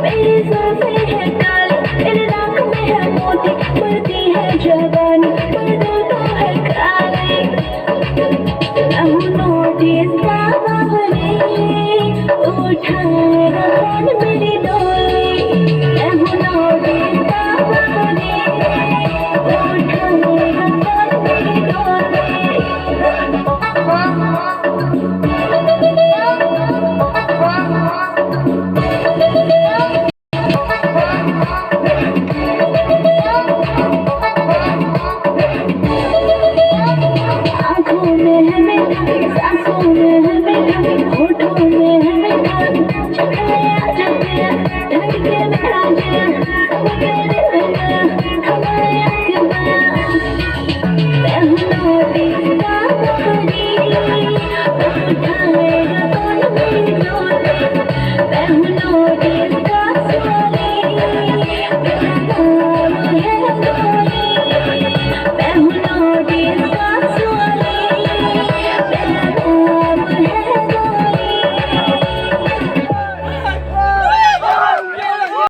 मेरी जुल्फें हैं काली, तेरे नाक में है मोती, बढ़ती है जवानी, पर दिल तो है खाली। अब नोटिस बाबा हरे, उठाएगा कौन मेरी डोली। अब नोटिस बाबा हरे, उठाएगा कौन मेरी डोली। आँखों में है मीठा, सांसों में है मीठा, होठों में है मीठा, चले आ जाते हैं, ढक के